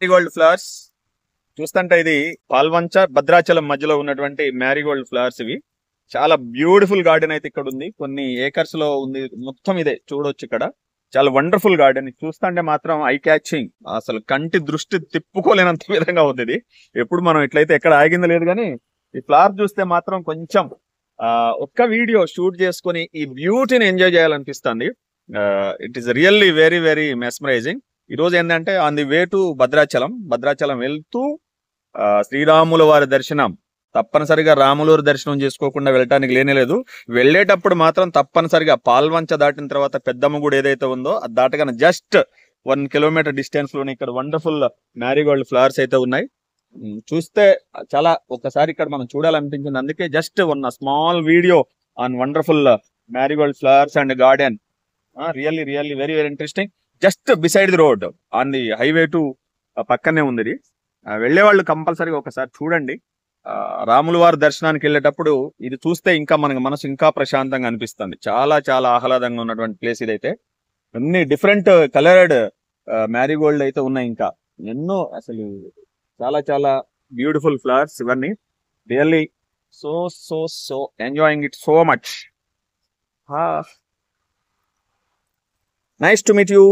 Marie Gold flowers చూస్తుంటే ఇది పాల్వంచ భద్రాచలం మధ్యలో ఉన్నటువంటి మ్యారీగోల్డ్ ఫ్లవర్స్ ఇవి. చాలా బ్యూటిఫుల్ గార్డెన్ అయితే ఇక్కడ ఉంది. కొన్ని ఏకర్స్ లో ఉంది. మొత్తం ఇదే చూడొచ్చు ఇక్కడ. చాలా వండర్ఫుల్ గార్డెన్. చూస్తుంటే మాత్రం ఐ క్యాచింగ్, అసలు కంటి దృష్టి తిప్పుకోలేనంత విధంగా ఉంది ఇది. ఎప్పుడు మనం ఇట్లయితే ఎక్కడ ఆగింది లేదు, కానీ ఈ ఫ్లవర్ చూస్తే మాత్రం కొంచెం ఒక్క వీడియో షూట్ చేసుకుని ఈ బ్యూటీని ఎంజాయ్ చేయాలనిపిస్తుంది. It is really very very mesmerising. ఈ రోజు ఏంటంటే on the way to Bhadrachalam వెళ్తూ శ్రీరాముల వారి దర్శనం తప్పనిసరిగా, రాములూరు దర్శనం చేసుకోకుండా వెళ్ళటానికి లేనేలేదు. వెళ్ళేటప్పుడు మాత్రం తప్పనిసరిగా పాల్వంచ దాటిన తర్వాత పెద్దమ్మ గుడి ఏదైతే ఉందో అది దాటగానే జస్ట్ 1 కిలోమీటర్ డిస్టెన్స్ లోనే ఇక్కడ వండర్ఫుల్ మ్యారీగోల్డ్ ఫ్లవర్స్ అయితే ఉన్నాయి. చూస్తే చాలా ఒకసారి ఇక్కడ మనం చూడాలనిపించింది. అందుకే just one small video on wonderful Marie Gold flowers and garden. Really really very very interesting. Just beside the road on the highway to పక్కనే ఉంది ఇది. వెళ్లే వాళ్ళు కంపల్సరీగా ఒకసారి చూడండి. రాముల వారి దర్శనానికి వెళ్ళేటప్పుడు ఇది చూస్తే ఇంకా మనకి మనసు ఇంకా ప్రశాంతంగా అనిపిస్తుంది. చాలా చాలా ఆహ్లాదంగా ఉన్నటువంటి ప్లేస్ ఇదైతే. అన్ని డిఫరెంట్ కలర్డ్ మ్యారీగోల్డ్ అయితే ఉన్నాయి. ఇంకా ఎన్నో అసలు చాలా చాలా బ్యూటిఫుల్ ఫ్లవర్స్ ఇవన్నీ. Really so so so enjoying it so much. Nice to meet you.